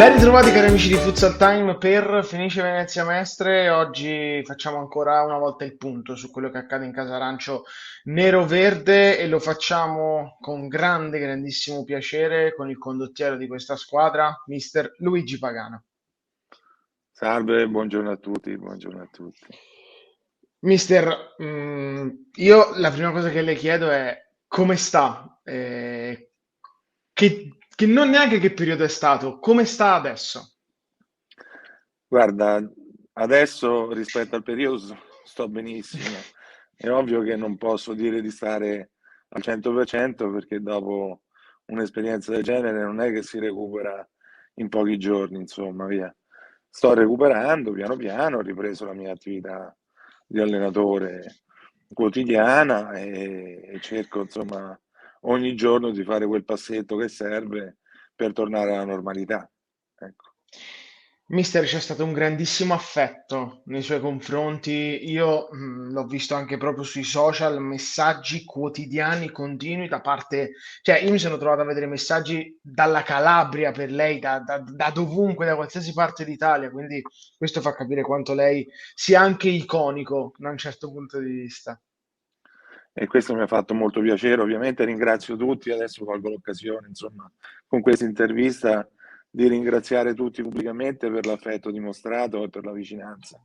Ben ritrovati cari amici di Futsal Time per Fenice Venezia Mestre. Oggi facciamo ancora una volta il punto su quello che accade in Casa Arancio nero-verde e lo facciamo con grande, grandissimo piacere con il condottiero di questa squadra, mister Luigi Pagano. Salve, buongiorno a tutti, buongiorno a tutti. Mister, io la prima cosa che le chiedo è come sta? Che non neanche che periodo è stato, come sta adesso? Guarda, adesso rispetto al periodo sto benissimo. È ovvio che non posso dire di stare al 100% perché dopo un'esperienza del genere non è che si recupera in pochi giorni, insomma, via. Sto recuperando piano piano, ho ripreso la mia attività di allenatore quotidiana e cerco, insomma, ogni giorno di fare quel passetto che serve per tornare alla normalità. Ecco. Mister, c'è stato un grandissimo affetto nei suoi confronti. Io l'ho visto anche proprio sui social, messaggi quotidiani continui da parte, cioè io mi sono trovato a vedere messaggi dalla Calabria per lei, da dovunque, da qualsiasi parte d'Italia, quindi questo fa capire quanto lei sia anche iconico da un certo punto di vista. E questo mi ha fatto molto piacere. Ovviamente ringrazio tutti, adesso colgo l'occasione, insomma, con questa intervista di ringraziare tutti pubblicamente per l'affetto dimostrato e per la vicinanza.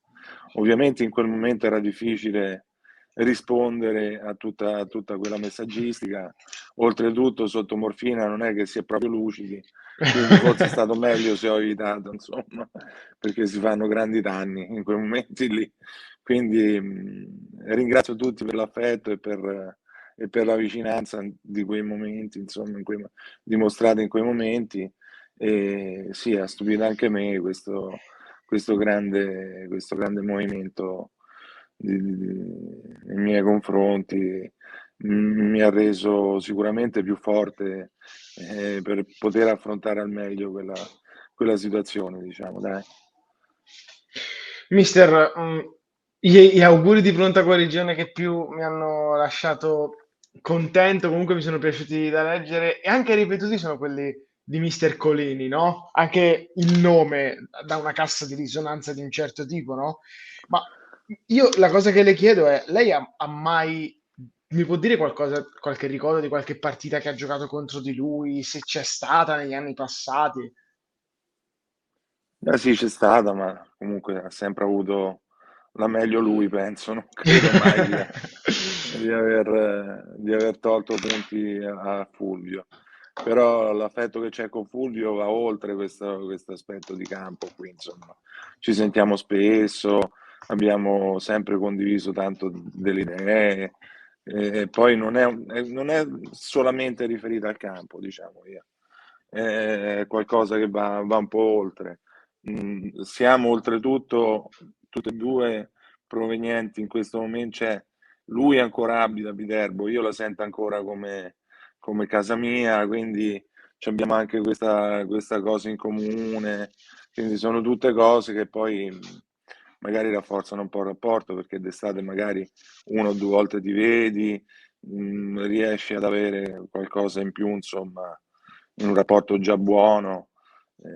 Ovviamente in quel momento era difficile rispondere a tutta quella messaggistica, oltretutto sotto morfina non è che si è proprio lucidi, quindi forse è stato meglio se ho evitato, insomma, perché si fanno grandi danni in quei momenti lì. Quindi ringrazio tutti per l'affetto e per la vicinanza di quei momenti, insomma, dimostrata in quei momenti. E sì, ha stupito anche me questo grande movimento nei miei confronti. Mi ha reso sicuramente più forte per poter affrontare al meglio quella situazione, diciamo, dai. Mister, gli auguri di pronta guarigione che più mi hanno lasciato contento, comunque mi sono piaciuti da leggere e anche ripetuti sono quelli di Mister Colini, no? Anche il nome da una cassa di risonanza di un certo tipo, no? Ma io la cosa che le chiedo è, lei ha mai, mi può dire qualcosa, qualche ricordo di qualche partita che ha giocato contro di lui, se c'è stata negli anni passati? Sì, c'è stata, ma comunque ha sempre avuto la meglio lui, penso. Non credo mai di aver tolto punti a Fulvio. Però l'affetto che c'è con Fulvio va oltre questo aspetto di campo qui, insomma. Ci sentiamo spesso, abbiamo sempre condiviso tanto delle idee, e poi non è solamente riferita al campo, diciamo io. È qualcosa che va un po' oltre. Siamo oltretutto tutte e due provenienti in questo momento, cioè lui ancora abita a Viterbo, io la sento ancora come casa mia, quindi abbiamo anche questa cosa in comune, quindi sono tutte cose che poi magari rafforzano un po' il rapporto, perché d'estate magari una o due volte ti vedi, riesci ad avere qualcosa in più, insomma, in un rapporto già buono.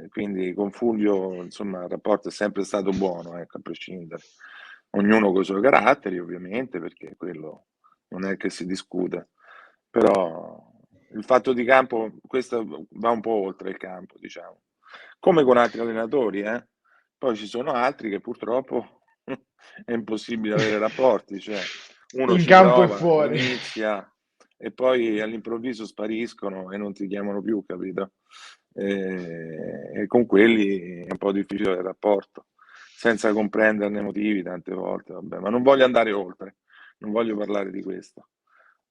Quindi con Fulvio, insomma, il rapporto è sempre stato buono, ecco, a prescindere. Ognuno con i suoi caratteri, ovviamente, perché quello non è che si discute, però il fatto di campo, questo va un po' oltre il campo, diciamo. Come con altri allenatori, eh? Poi ci sono altri che purtroppo è impossibile avere rapporti, cioè uno In ci campo e prova, fuori. inizia e poi all'improvviso spariscono e non ti chiamano più, capito? E con quelli è un po' difficile il rapporto, senza comprenderne i motivi tante volte, vabbè, ma non voglio andare oltre, non voglio parlare di questo,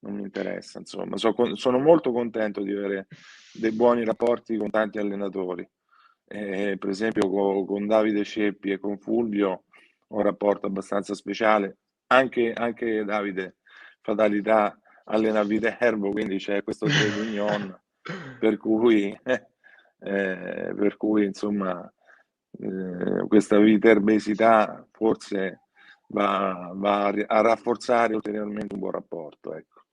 non mi interessa, insomma, sono molto contento di avere dei buoni rapporti con tanti allenatori. Per esempio con Davide Sceppi e con Fulvio ho un rapporto abbastanza speciale, anche Davide Fatalità allena a Viterbo, quindi c'è questo trade union, per cui, insomma questa viterbesità forse va a rafforzare ulteriormente un buon rapporto, ecco.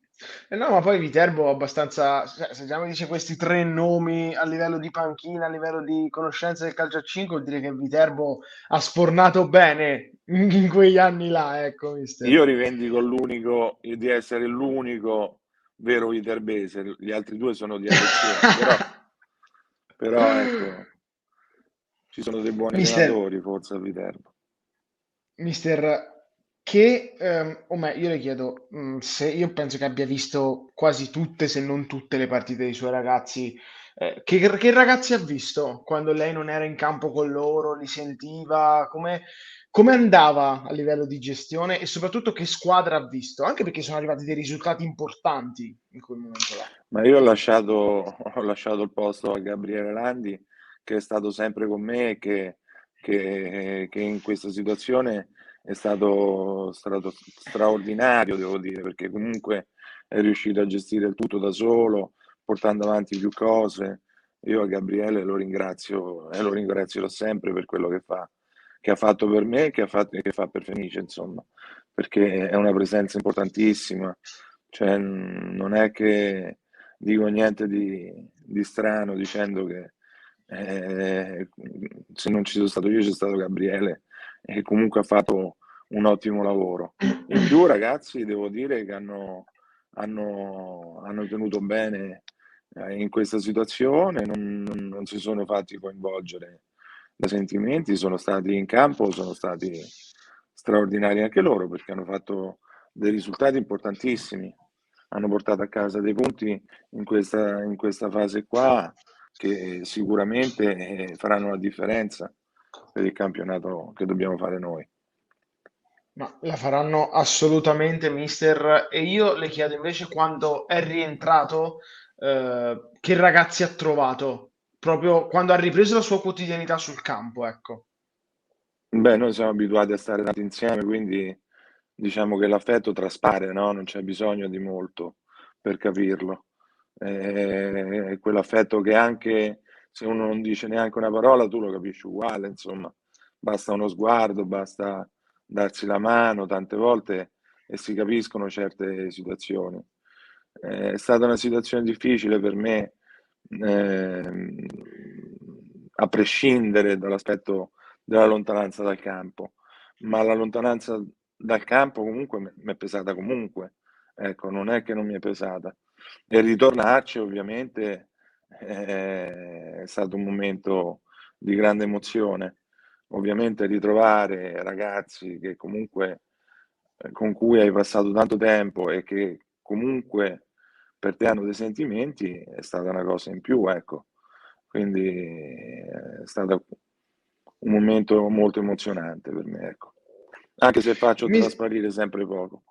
No, ma poi Viterbo abbastanza, cioè, se già mi dice questi tre nomi a livello di panchina, a livello di conoscenza del calcio a 5, vuol dire che Viterbo ha sfornato bene in quegli anni là, ecco, mister. Io rivendico di essere l'unico vero viterbese, gli altri due sono di adozione, però ecco, ci sono dei buoni Mister, allenatori forse a Viterbo. mister, che, o meglio, io le chiedo, se io penso che abbia visto quasi tutte, se non tutte le partite dei suoi ragazzi, che ragazzi ha visto quando lei non era in campo con loro, li sentiva, come andava a livello di gestione e soprattutto che squadra ha visto, anche perché sono arrivati dei risultati importanti in quel momento là. Ma io ho lasciato il posto a Gabriele Landi, che è stato sempre con me e che in questa situazione è stato straordinario, devo dire, perché comunque è riuscito a gestire il tutto da solo, portando avanti più cose. Io a Gabriele lo ringrazio e lo ringrazierò sempre per quello che ha fatto per me e che fa per Fenice, insomma, perché è una presenza importantissima. Cioè, non è che dico niente di strano dicendo che se non ci sono stato io c'è stato Gabriele e comunque ha fatto un ottimo lavoro. In più, ragazzi, devo dire che hanno tenuto bene in questa situazione, non si sono fatti coinvolgere da sentimenti, sono stati in campo, sono stati straordinari anche loro perché hanno fatto dei risultati importantissimi, hanno portato a casa dei punti in questa fase qua che sicuramente faranno la differenza per il campionato che dobbiamo fare noi. Ma la faranno assolutamente, mister. E io le chiedo invece quando è rientrato, che ragazzi ha trovato? Proprio quando ha ripreso la sua quotidianità sul campo, ecco. Beh, noi siamo abituati a stare tanto insieme, quindi diciamo che l'affetto traspare, no? Non c'è bisogno di molto per capirlo. Quell'affetto che anche se uno non dice neanche una parola, tu lo capisci uguale, insomma, basta uno sguardo, basta darsi la mano tante volte e si capiscono certe situazioni. È stata una situazione difficile per me, ehm, a prescindere dall'aspetto della lontananza dal campo, ma la lontananza dal campo comunque mi è pesata comunque, ecco, non è che non mi è pesata. E ritornarci ovviamente è stato un momento di grande emozione. Ovviamente ritrovare ragazzi che comunque con cui hai passato tanto tempo e che comunque per te hanno dei sentimenti è stata una cosa in più, ecco. Quindi è stato un momento molto emozionante per me, ecco. Anche se faccio Mis- trasparire sempre poco.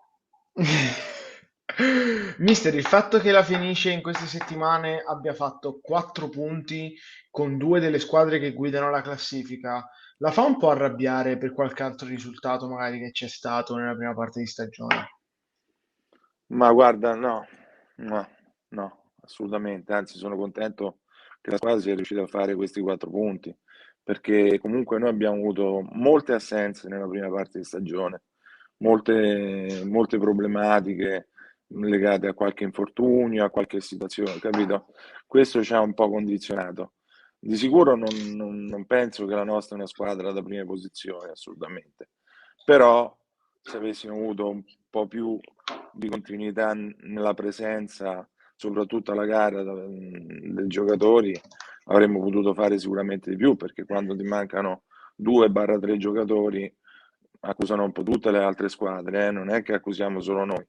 Mister, il fatto che la Fenice in queste settimane abbia fatto 4 punti con due delle squadre che guidano la classifica, la fa un po' arrabbiare per qualche altro risultato magari che c'è stato nella prima parte di stagione. Ma guarda, no, no, no, assolutamente. Anzi, sono contento che la squadra sia riuscita a fare questi 4 punti, perché comunque noi abbiamo avuto molte assenze nella prima parte di stagione, molte problematiche legate a qualche infortunio, a qualche situazione, capito? Questo ci ha un po' condizionato. Di sicuro non penso che la nostra è una squadra da prime posizioni, assolutamente. Però se avessimo avuto un po' più di continuità nella presenza, soprattutto alla gara dei giocatori, avremmo potuto fare sicuramente di più, perché quando ti mancano 2-3 giocatori accusano un po' tutte le altre squadre, non è che accusiamo solo noi.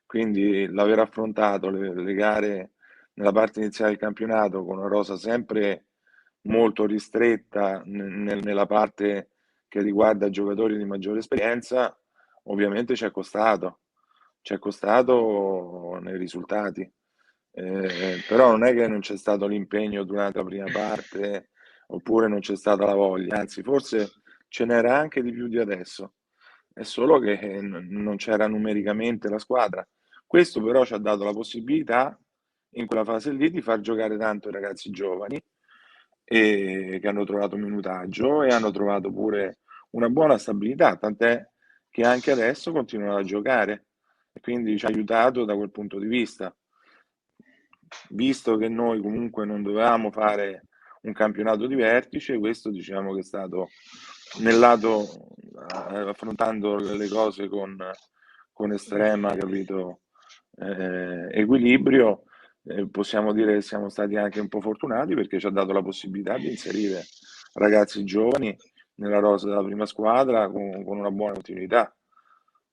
Quindi l'aver affrontato le gare nella parte iniziale del campionato con una rosa sempre molto ristretta nella parte che riguarda giocatori di maggiore esperienza, ovviamente ci è costato nei risultati. Però non è che non c'è stato l'impegno durante la prima parte oppure non c'è stata la voglia, anzi forse ce n'era anche di più di adesso, è solo che non c'era numericamente la squadra. Questo però ci ha dato la possibilità in quella fase lì di far giocare tanto i ragazzi giovani e che hanno trovato minutaggio e hanno trovato pure una buona stabilità, tant'è che anche adesso continuano a giocare. e quindi ci ha aiutato da quel punto di vista. Visto che noi comunque non dovevamo fare un campionato di vertice, questo diciamo che è stato nel lato, affrontando le cose con estrema, capito, equilibrio, possiamo dire che siamo stati anche un po' fortunati perché ci ha dato la possibilità di inserire ragazzi giovani nella rosa della prima squadra con una buona continuità.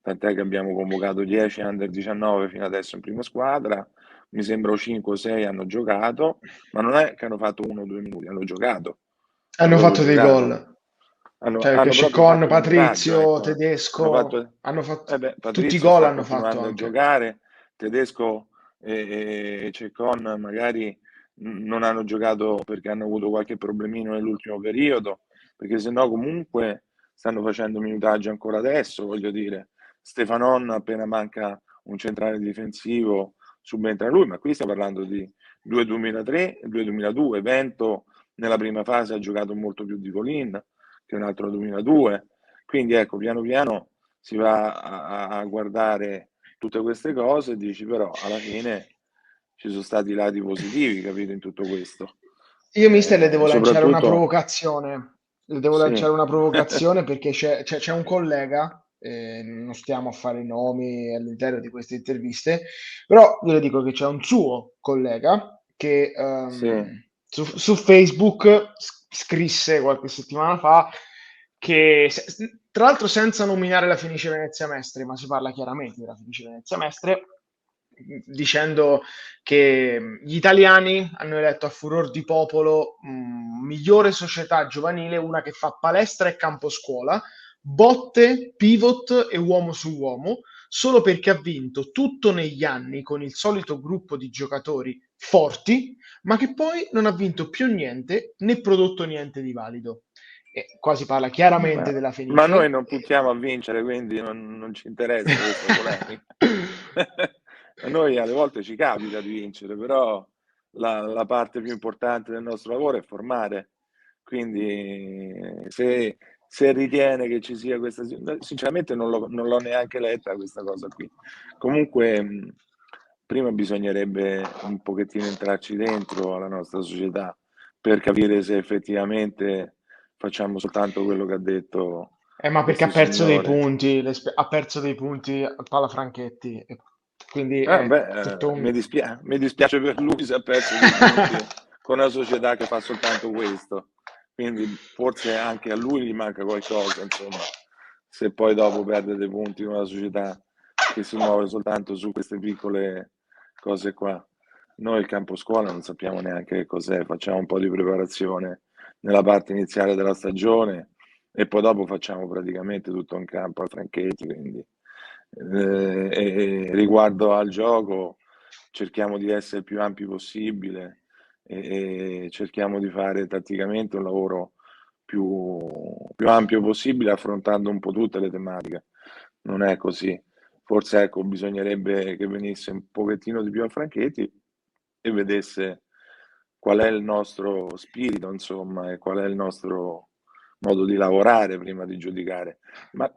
Tant'è che abbiamo convocato 10 under 19 fino adesso in prima squadra, mi sembra 5 o 6 hanno giocato, ma non è che hanno fatto 1 o 2 minuti, hanno giocato, hanno Hanno proprio fatto dei giocato, gol. hanno, Cioè, che hanno proprio Scicon, fatto minutaggio, Patrizio, ecco. Hanno Tedesco, fatto, hanno fatto tutti i Patrizio gol sta hanno fatto continuando a anche. giocare, Tedesco e Cecon magari non hanno giocato perché hanno avuto qualche problemino nell'ultimo periodo, perché sennò comunque stanno facendo minutaggio ancora adesso, voglio dire. Stefanon appena manca un centrale difensivo subentra lui, ma qui stiamo parlando di 2-2003 e 2-2002. Vento nella prima fase ha giocato molto più di Colin, che è un altro 2002. Quindi ecco, piano piano si va a guardare tutte queste cose e dici però alla fine ci sono stati i lati positivi, capito, in tutto questo. Io, mister, le devo lanciare una Soprattutto, provocazione. Le devo sì, lanciare una provocazione perché c'è un collega, non stiamo a fare i nomi all'interno di queste interviste, però io le dico che c'è un suo collega che sì, su Facebook scrisse qualche settimana fa che, tra l'altro senza nominare la Fenice Venezia Mestre, ma si parla chiaramente della Fenice Venezia Mestre, dicendo che gli italiani hanno eletto a furor di popolo migliore società giovanile, una che fa palestra e campo scuola, botte, pivot e uomo su uomo, solo perché ha vinto tutto negli anni con il solito gruppo di giocatori forti, ma che poi non ha vinto più niente né prodotto niente di valido. E qua si parla chiaramente della ma noi Fenice. non puntiamo a vincere, quindi non ci interessa questa polemica. A noi alle volte ci capita di vincere, però la parte più importante del nostro lavoro è formare. Quindi se ritiene che ci sia questa, sinceramente non l'ho neanche letta questa cosa qui. Comunque, prima bisognerebbe un pochettino entrarci dentro alla nostra società per capire se effettivamente facciamo soltanto quello che ha detto Ma perché ha questo perso dei signore. punti, ha perso dei punti a Pala Franchetti, e quindi è tutto un... Mi dispiace per lui se ha perso dei punti con una società che fa soltanto questo. Quindi forse anche a lui gli manca qualcosa, insomma, se poi dopo perde dei punti con una società che si muove soltanto su queste piccole cose qua. Noi il campo scuola non sappiamo neanche che cos'è, facciamo un po' di preparazione nella parte iniziale della stagione e poi dopo facciamo praticamente tutto in campo a Franchetti, quindi e riguardo al gioco cerchiamo di essere il più ampi possibile e cerchiamo di fare tatticamente un lavoro più ampio possibile affrontando un po' tutte le tematiche. Non è così. Forse ecco, bisognerebbe che venisse un pochettino di più a Franchetti e vedesse qual è il nostro spirito, insomma, e qual è il nostro modo di lavorare prima di giudicare. Ma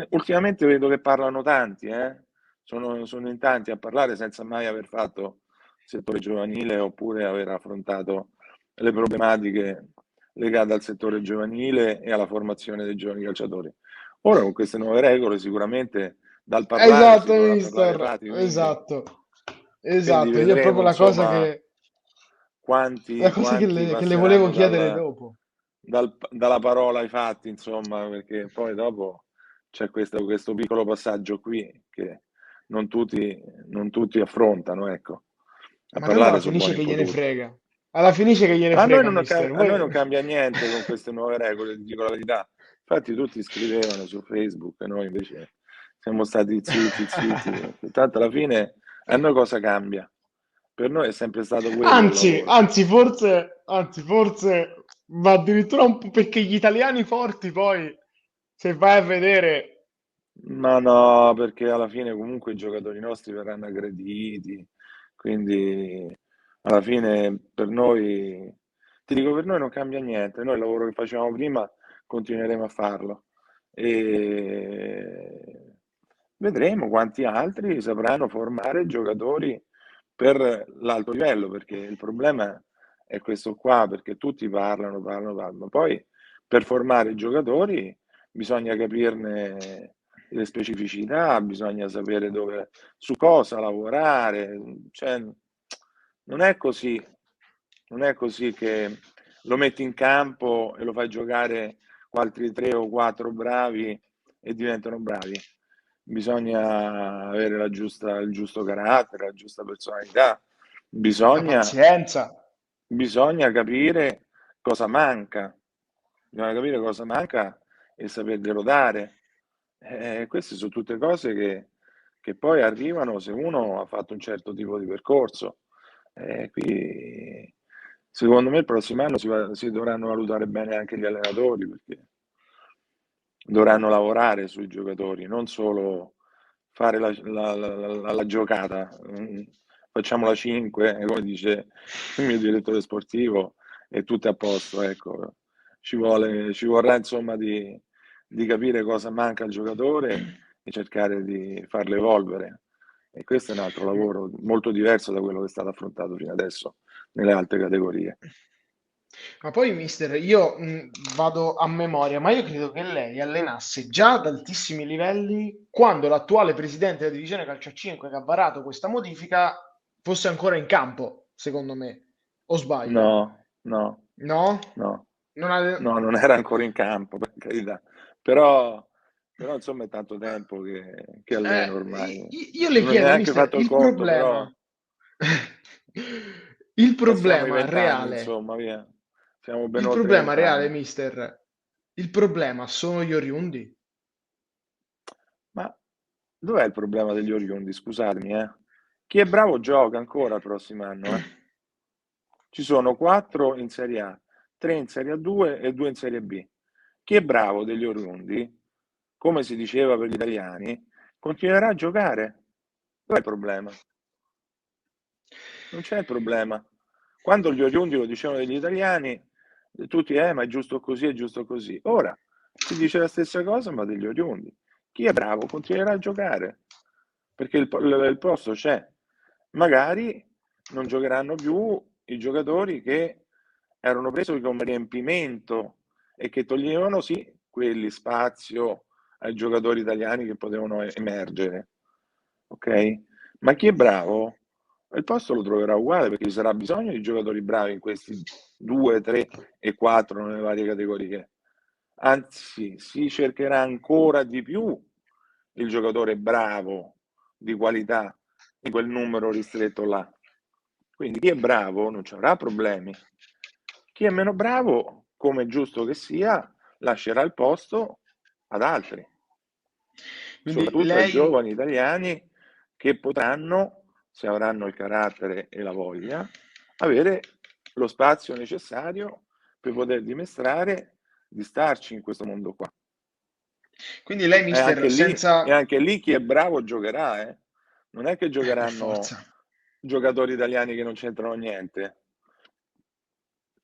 ultimamente vedo che parlano tanti, eh? Sono in tanti a parlare senza mai aver fatto settore giovanile oppure aver affrontato le problematiche legate al settore giovanile e alla formazione dei giovani calciatori. Ora con queste nuove regole sicuramente dal parlare si Esatto, dovrà parlare mister, fatti, esatto, quindi esatto, io è proprio vedremo insomma la cosa quanti che le volevo passeranno chiedere dopo. dalla parola ai fatti, insomma, perché poi dopo c'è questo piccolo passaggio qui che non tutti, non tutti affrontano, ecco. A Ma tanto alla parlare sono finisce buoni un che po' gliene tutti. frega. Alla finisce che gliene frega, mister. A noi non Voi... cambia niente con queste nuove regole, ti dico la verità. Infatti tutti scrivevano su Facebook e noi invece siamo stati zitti, zitti. Tanto alla fine a noi cosa cambia? Per noi è sempre stato quello il Anzi, lavoro. forse va addirittura un po' perché gli italiani forti poi, se vai a vedere, Ma no, perché alla fine comunque i giocatori nostri verranno aggrediti, quindi alla fine per noi, ti dico, per noi non cambia niente, noi il lavoro che facevamo prima continueremo a farlo. E vedremo quanti altri sapranno formare giocatori per l'alto livello, perché il problema è questo qua, perché tutti parlano, ma poi per formare i giocatori bisogna capirne le specificità, bisogna sapere dove, su cosa lavorare, cioè, non è così, non è così che lo metti in campo e lo fai giocare con altri tre o quattro bravi e diventano bravi. Bisogna avere il giusto carattere, la giusta personalità, La bisogna, pazienza. bisogna capire cosa manca, bisogna capire cosa manca e saperglielo dare. Queste sono tutte cose che poi arrivano se uno ha fatto un certo tipo di percorso. Qui, secondo me, il prossimo anno si dovranno valutare bene anche gli allenatori, perché dovranno lavorare sui giocatori, non solo fare la giocata. Facciamola 5, come dice il mio direttore sportivo, e tutto è a posto. Ecco. Ci vorrà insomma di capire cosa manca al giocatore e cercare di farlo evolvere. E questo è un altro lavoro molto diverso da quello che è stato affrontato fino adesso nelle altre categorie. Ma poi, mister, io vado a memoria, ma io credo che lei allenasse già ad altissimi livelli quando l'attuale presidente della divisione calcio a 5 che ha varato questa modifica fosse ancora in campo, secondo me. O sbaglio? No, no, No? no. Non ha- No, non era ancora in campo, per carità, però, però insomma è tanto tempo che alleno ormai. io le Non ho chiedo, neanche mister, fatto il conto, però il passiamo i problema 20 anni, reale, insomma, via. Siamo ben il oltre i problema reale, 20 anni. mister, il problema sono gli oriundi? Ma dov'è il problema degli oriundi? Scusatemi, eh? Chi è bravo gioca ancora il prossimo anno, eh? Ci sono 4 in Serie A, 3 in Serie A2 e 2 in Serie B. Chi è bravo degli oriundi, come si diceva per gli italiani, continuerà a giocare. Dov'è il problema? Non c'è il problema. Quando gli oriundi lo dicevano degli italiani, tutti, ma è giusto così, è giusto così. Ora si dice la stessa cosa, ma degli oriundi. Chi è bravo continuerà a giocare, perché il posto c'è. Magari non giocheranno più i giocatori che erano presi come riempimento e che toglievano, sì, quelli spazio ai giocatori italiani che potevano emergere. Ok? Ma chi è bravo, il posto lo troverà uguale perché ci sarà bisogno di giocatori bravi in questi 2, 3 e 4 nelle varie categorie. Anzi, si cercherà ancora di più il giocatore bravo, di qualità, in quel numero ristretto là. Quindi chi è bravo non ci avrà problemi. Chi è meno bravo, come è giusto che sia, lascerà il posto ad altri, Quindi soprattutto ai lei, giovani italiani che potranno, se avranno il carattere e la voglia, avere lo spazio necessario per poter dimostrare di starci in questo mondo qua. quindi lei, mister, E senza... anche lì chi è bravo giocherà, eh? Non è che Per giocheranno forza. giocatori italiani che non c'entrano niente,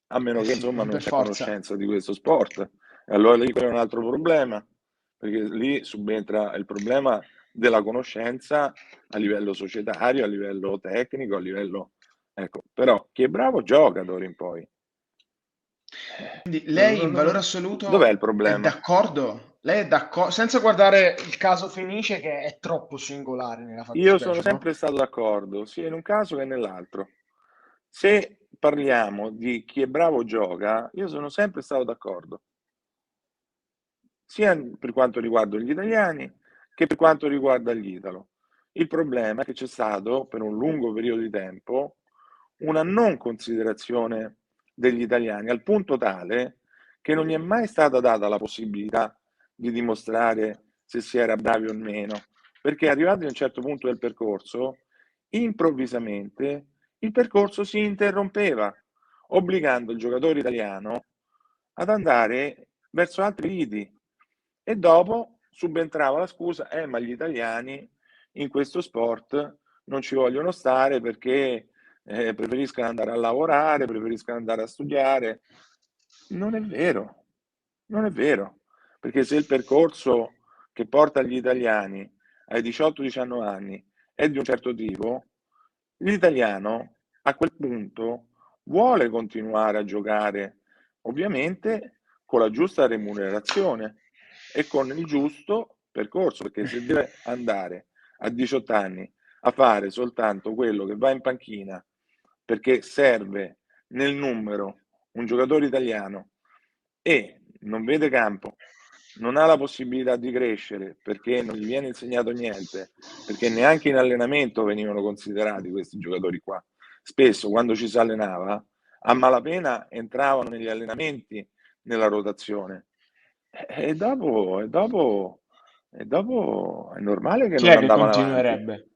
a meno Eh che sì, insomma non per c'è forza. conoscenza di questo sport. E allora lì quello è un altro problema, perché lì subentra il problema della conoscenza a livello societario, a livello tecnico, a livello... Ecco, però chi è bravo gioca d'ora in poi. Quindi lei in valore Dov'è il assoluto è problema? d'accordo? Lei è d'accordo, senza guardare il caso Fenice che è troppo singolare nella Io sono fattispecie, no? sempre stato d'accordo, sia in un caso che nell'altro. Se parliamo di chi è bravo gioca, io sono sempre stato d'accordo, sia per quanto riguarda gli italiani che per quanto riguarda gli italo. Il problema è che c'è stato per un lungo periodo di tempo una non considerazione degli italiani, al punto tale che non gli è mai stata data la possibilità di dimostrare se si era bravi o meno, perché arrivati a un certo punto del percorso, improvvisamente il percorso si interrompeva, obbligando il giocatore italiano ad andare verso altri lidi e dopo subentrava la scusa, ma gli italiani in questo sport non ci vogliono stare perché preferiscono andare a lavorare, preferiscono andare a studiare. Non è vero, non è vero, perché se il percorso che porta gli italiani ai 18-19 anni è di un certo tipo, l'italiano a quel punto vuole continuare a giocare, ovviamente con la giusta remunerazione e con il giusto percorso, perché se deve andare a 18 anni a fare soltanto quello che va in panchina perché serve nel numero un giocatore italiano e non vede campo, non ha la possibilità di crescere perché non gli viene insegnato niente, perché neanche in allenamento venivano considerati questi giocatori qua. Spesso quando ci si allenava, a malapena entravano negli allenamenti nella rotazione. E dopo è normale che Chi non è che andavano avanti. continuerebbe?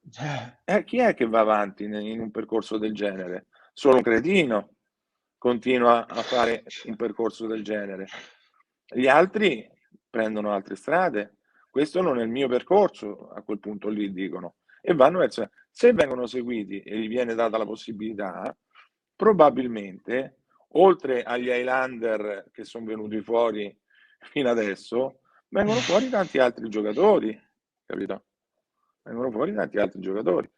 Chi è che va avanti in un percorso del genere? Solo un cretino continua a fare un percorso del genere. Gli altri prendono altre strade. Questo non è il mio percorso, a quel punto lì dicono, e vanno verso. Se vengono seguiti e gli viene data la possibilità, probabilmente, oltre agli Highlander che sono venuti fuori fino adesso, vengono fuori tanti altri giocatori, capito? Vengono fuori tanti altri giocatori.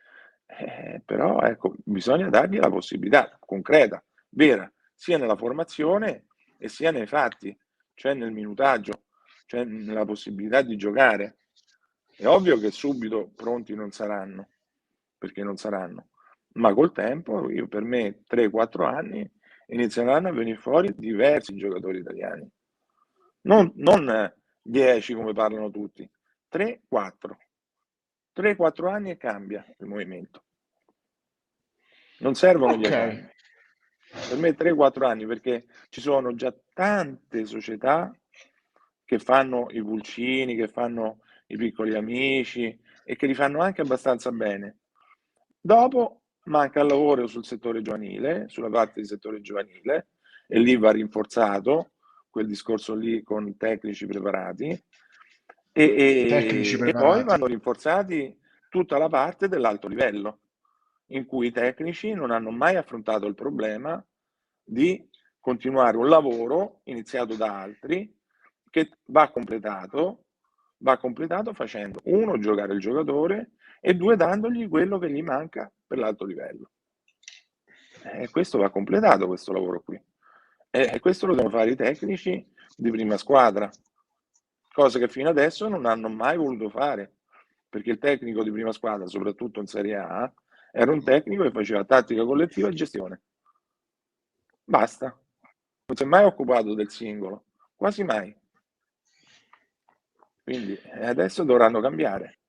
Però ecco, bisogna dargli la possibilità concreta, vera, sia nella formazione e sia nei fatti, cioè nel minutaggio, cioè nella possibilità di giocare. È ovvio che subito pronti non saranno, perché non saranno, ma col tempo, per me, 3-4 anni inizieranno a venire fuori diversi giocatori italiani. Non 10 come parlano tutti, 3-4. 3-4 anni e cambia il movimento. Non servono 10 Ok. anni. Per me 3-4 anni, perché ci sono già tante società che fanno i pulcini, che fanno i piccoli amici e che li fanno anche abbastanza bene. Dopo manca il lavoro sul settore giovanile, sulla parte di settore giovanile, e lì va rinforzato quel discorso lì con tecnici preparati Tecnici e poi preparati. vanno rinforzati tutta la parte dell'alto livello, in cui i tecnici non hanno mai affrontato il problema di continuare un lavoro iniziato da altri che va completato facendo, uno, giocare il giocatore e due, dandogli quello che gli manca per l'alto livello. E questo va completato, questo lavoro qui. E questo lo devono fare i tecnici di prima squadra, cosa che fino adesso non hanno mai voluto fare, perché il tecnico di prima squadra, soprattutto in Serie A, era un tecnico che faceva tattica collettiva e gestione. Basta. Non si è mai occupato del singolo, quasi mai. Quindi adesso dovranno cambiare.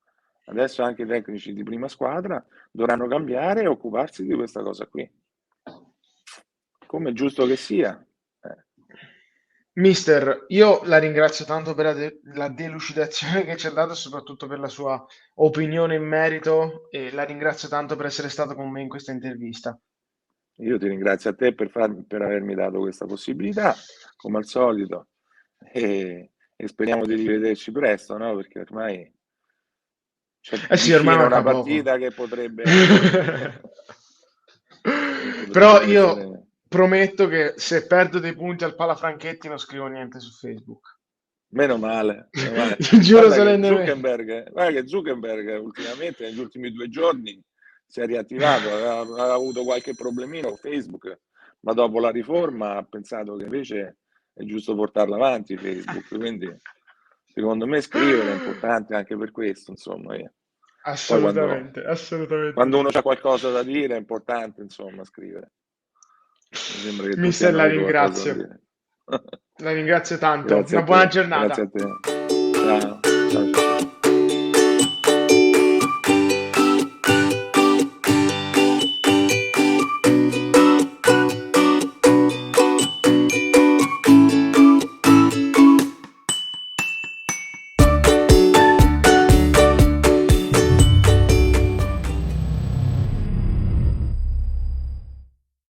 Adesso anche i tecnici di prima squadra dovranno cambiare e occuparsi di questa cosa qui. Come è giusto che sia. Mister, io la ringrazio tanto per la delucidazione che ci ha dato e soprattutto per la sua opinione in merito e la ringrazio tanto per essere stato con me in questa intervista. Io ti ringrazio a te per avermi dato questa possibilità, come al solito, e speriamo di rivederci presto, no? Perché ormai c'è Eh sì, ormai vicino una manca poco. partita che potrebbe essere, che Però potrebbe io essere. prometto che se perdo dei punti al Palafranchetti non scrivo niente su Facebook. Meno male, meno male. Giuro solennemente. Guarda che Zuckerberg ultimamente, negli ultimi 2 giorni, si è riattivato, aveva avuto qualche problemino con Facebook, ma dopo la riforma ha pensato che invece è giusto portarla avanti Facebook, quindi secondo me scrivere è importante anche per questo, insomma. Poi Assolutamente, assolutamente quando sì. uno ha qualcosa da dire è importante, insomma, scrivere. Mi sembra che tutti Mister, hanno avuto qualcosa da dire. la ringrazio tanto. Grazie Una a buona te, grazie giornata. a te. Ciao, ciao, ciao, ciao.